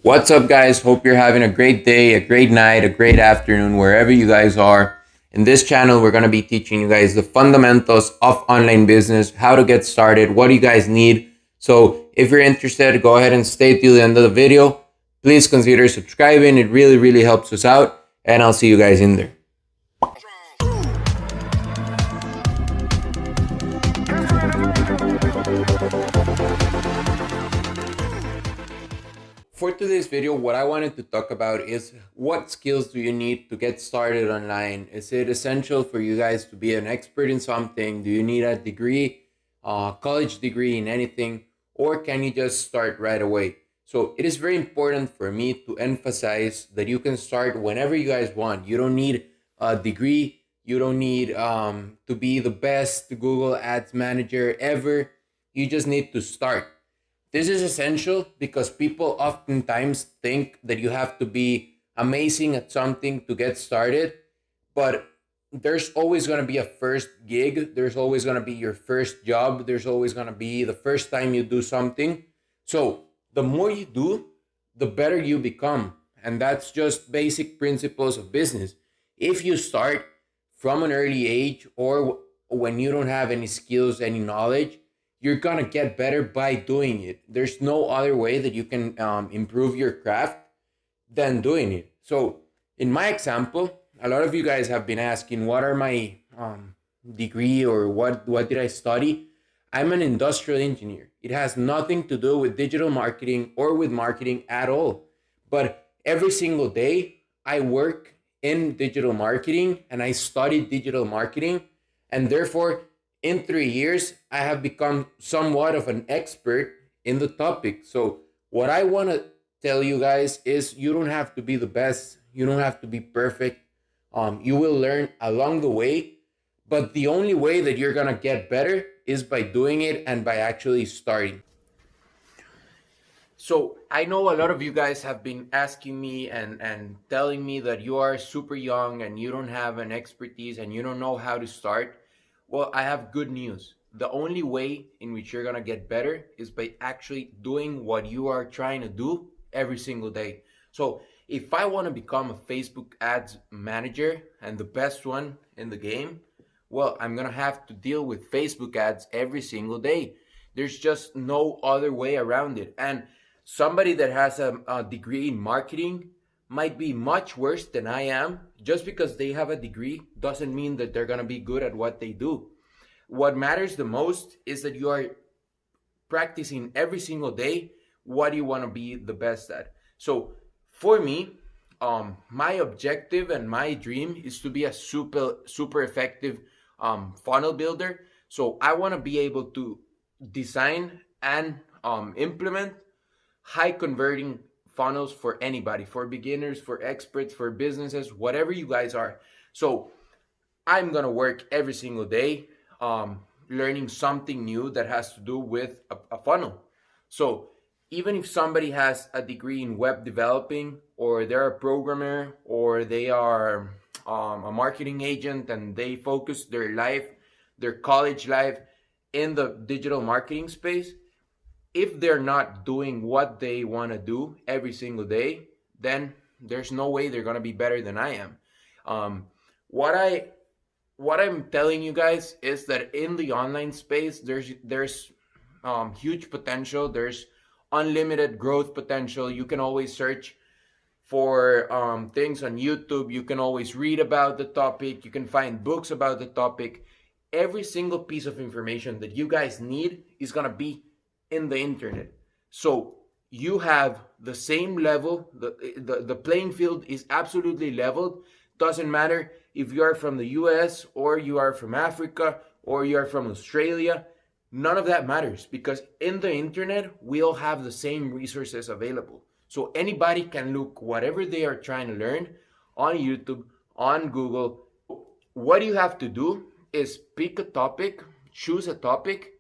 What's up, guys? Hope you're having a great day, a great night, a great afternoon, wherever you guys are. In this channel, we're going to be teaching you guys the fundamentals of online business, how to get started, what do you guys need. So if you're interested, go ahead and stay till the end of the video. Please consider subscribing. It really, really helps us out. And I'll see you guys in there. For today's video, what I wanted to talk about is what skills do you need to get started online? Is it essential for you guys to be an expert in something? Do you need a degree, college degree in anything, or can you just start right away? So it is very important for me to emphasize that you can start whenever you guys want. You don't need a degree. You don't need to be the best Google Ads manager ever. You just need to start. This is essential because people oftentimes think that you have to be amazing at something to get started, but there's always going to be a first gig. There's always going to be your first job. There's always going to be the first time you do something. So the more you do, the better you become. And that's just basic principles of business. If you start from an early age or when you don't have any skills, any knowledge, you're gonna get better by doing it. There's no other way that you can improve your craft than doing it. So in my example, a lot of you guys have been asking, what are my degree or what did I study? I'm an industrial engineer. It has nothing to do with digital marketing or with marketing at all. But every single day I work in digital marketing and I study digital marketing, and therefore in 3 years, I have become somewhat of an expert in the topic. So what I want to tell you guys is you don't have to be the best. You don't have to be perfect. You will learn along the way. But the only way that you're going to get better is by doing it and by actually starting. So I know a lot of you guys have been asking me and telling me that you are super young and you don't have an expertise and you don't know how to start. Well, I have good news. The only way in which you're going to get better is by actually doing what you are trying to do every single day. So if I want to become a Facebook ads manager and the best one in the game, well, I'm going to have to deal with Facebook ads every single day. There's just no other way around it. And somebody that has a degree in marketing might be much worse than I am. Just because they have a degree doesn't mean that they're going to be good at what they do. What matters the most is that you are practicing every single day what you want to be the best at. So for me, my objective and my dream is to be a super effective funnel builder. So I want to be able to design and implement high converting funnels for anybody, for beginners, for experts, for businesses, whatever you guys are. So I'm gonna work every single day learning something new that has to do with a funnel. So even if somebody has a degree in web developing, or they're a programmer, or they are a marketing agent and they focus their life, their college life in the digital marketing space, if they're not doing what they want to do every single day, then there's no way they're going to be better than I am. What I'm telling you guys is that in the online space, there's huge potential. There's unlimited growth potential. You can always search for things on YouTube. You can always read about the topic. You can find books about the topic. Every single piece of information that you guys need is going to be in the internet. So you have the same level. The playing field is absolutely leveled. Doesn't matter if you are from the US or you are from Africa or you are from Australia. None of that matters, because in the internet we all have the same resources available. So anybody can look whatever they are trying to learn on YouTube, on Google. What you have to do is pick a topic, choose a topic,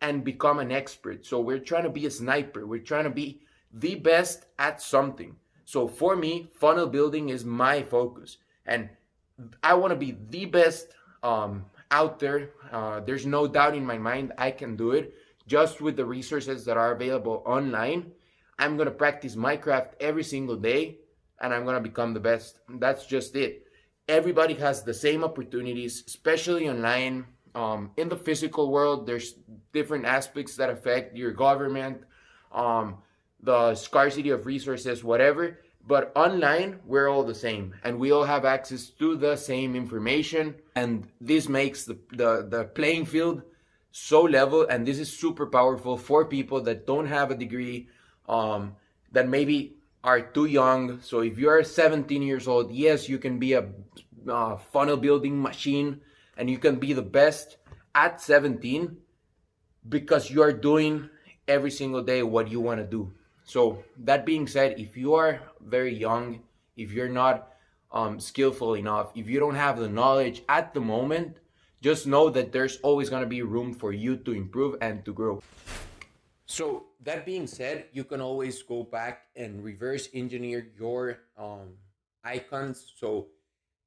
and become an expert. So we're trying to be a sniper. We're trying to be the best at something. So for me, funnel building is my focus. And I want to be the best out there. There's no doubt in my mind I can do it just with the resources that are available online. I'm gonna practice Minecraft every single day and I'm gonna become the best. That's just it. Everybody has the same opportunities, especially online. In the physical world, there's different aspects that affect your government, um, the scarcity of resources, whatever. But online, we're all the same, and we all have access to the same information. And this makes the playing field so level, and this is super powerful for people that don't have a degree, um, that maybe are too young. So if you are 17 years old, yes, you can be a funnel building machine, and you can be the best at 17 because you are doing every single day what you want to do. So that being said, if you are very young, if you're not skillful enough, if you don't have the knowledge at the moment, just know that there's always going to be room for you to improve and to grow. So that being said, you can always go back and reverse engineer your icons. So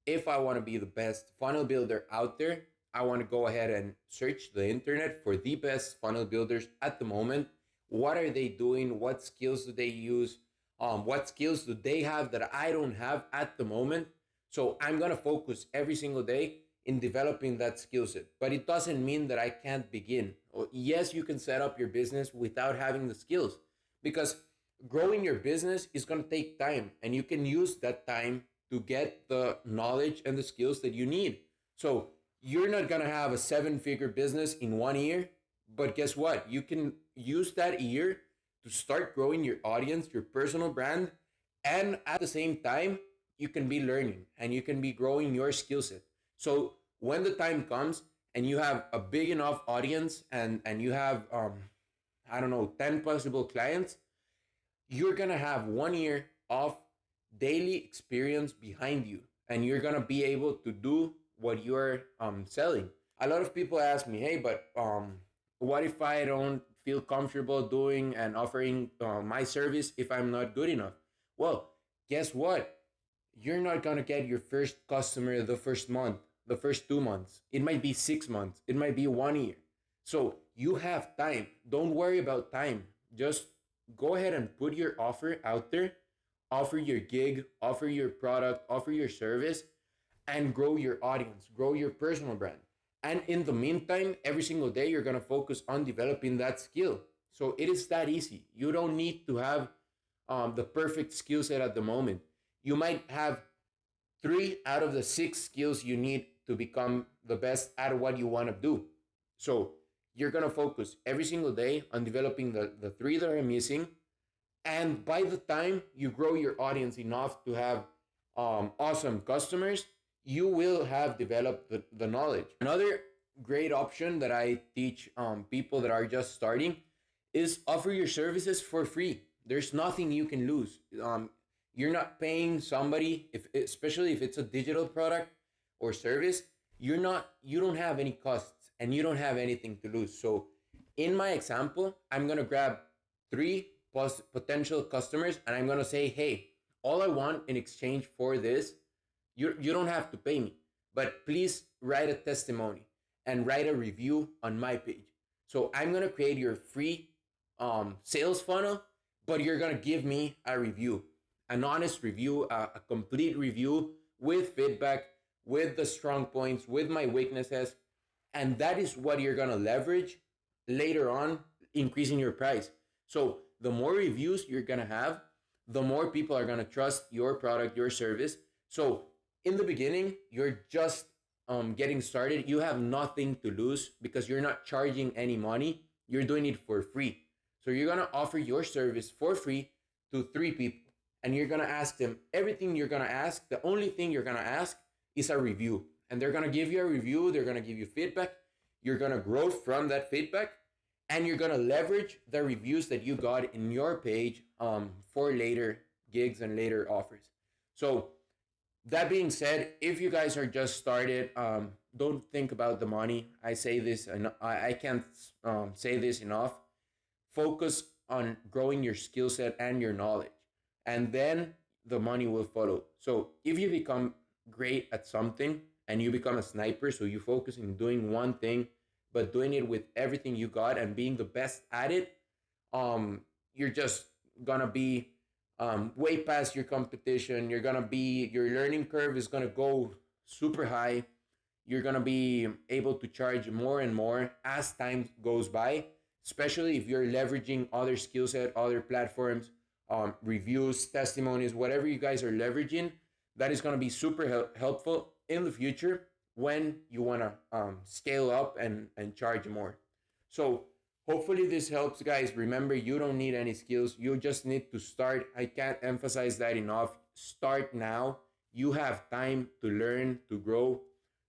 if I want to be the best funnel builder out there, I want to go ahead and search the internet for the best funnel builders at the moment. What are they doing? What skills do they use? What skills do they have that I don't have at the moment? So I'm going to focus every single day in developing that skill set. But it doesn't mean that I can't begin. Yes, you can set up your business without having the skills, because growing your business is going to take time, and you can use that time to get the knowledge and the skills that you need. So you're not going to have a 7-figure business in 1 year, but guess what? You can use that year to start growing your audience, your personal brand, and at the same time, you can be learning and you can be growing your skill set. So when the time comes and you have a big enough audience, and you have I don't know, 10 possible clients, you're gonna have 1 year of daily experience behind you, and you're gonna be able to do what you're selling. A lot of people ask me, hey, but what if I don't feel comfortable doing and offering my service if I'm not good enough? Well, guess what? You're not gonna get your first customer the first month, the first 2 months. It might be 6 months, it might be 1 year. So you have time. Don't worry about time. Just go ahead and put your offer out there, offer your gig, offer your product, offer your service, and grow your audience, grow your personal brand. And in the meantime, every single day, you're gonna focus on developing that skill. So it is that easy. You don't need to have the perfect skill set at the moment. You might have 3 out of the 6 skills you need to become the best at what you want to do. So you're going to focus every single day on developing the 3 that are missing. And by the time you grow your audience enough to have awesome customers, you will have developed the knowledge. Another great option that I teach people that are just starting is offer your services for free. There's nothing you can lose. You're not paying somebody, if especially if it's a digital product or service. You don't have any costs and you don't have anything to lose. So in my example, I'm gonna grab 3 potential customers and I'm gonna say, hey, all I want in exchange for this, you don't have to pay me, but please write a testimony and write a review on my page. So I'm gonna create your free sales funnel, but you're gonna give me a review, an honest review, a complete review with feedback, with the strong points, with my weaknesses. And that is what you're gonna leverage later on, increasing your price. So the more reviews you're gonna have, the more people are gonna trust your product, your service. So in the beginning, you're just getting started. You have nothing to lose because you're not charging any money. You're doing it for free. So you're gonna offer your service for free to 3 people, and you're gonna ask them everything you're gonna ask. The only thing you're gonna ask is a review, and they're gonna give you a review. They're gonna give you feedback. You're gonna grow from that feedback, and you're gonna leverage the reviews that you got in your page for later gigs and later offers. So that being said, if you guys are just started, don't think about the money. I say this, and I can't say this enough. Focus on growing your skill set and your knowledge, and then the money will follow. So if you become great at something and you become a sniper, so you focus in doing one thing, but doing it with everything you got and being the best at it, you're just gonna be way past your competition. Your learning curve is gonna go super high. You're gonna be able to charge more and more as time goes by, especially if you're leveraging other skill set, other platforms, reviews, testimonies, whatever you guys are leveraging. That is gonna be super helpful in the future when you wanna scale up and charge more. So hopefully this helps, guys. Remember, you don't need any skills. You just need to start. I can't emphasize that enough. Start now. You have time to learn, to grow.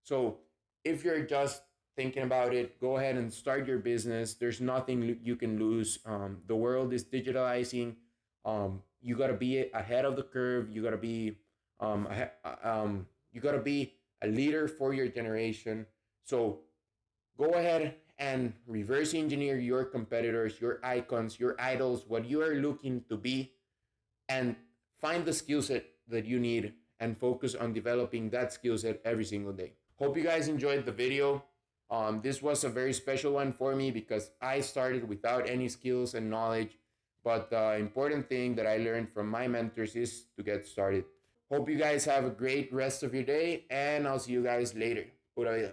So if you're just thinking about it, go ahead and start your business. There's nothing you can lose. The world is digitalizing. You gotta be ahead of the curve. You gotta be a leader for your generation. So go ahead and reverse engineer your competitors, your icons, your idols, what you are looking to be, and find the skill set that you need and focus on developing that skill set every single day. Hope you guys enjoyed the video. This was a very special one for me because I started without any skills and knowledge. But the important thing that I learned from my mentors is to get started. Hope you guys have a great rest of your day, and I'll see you guys later. Pura vida.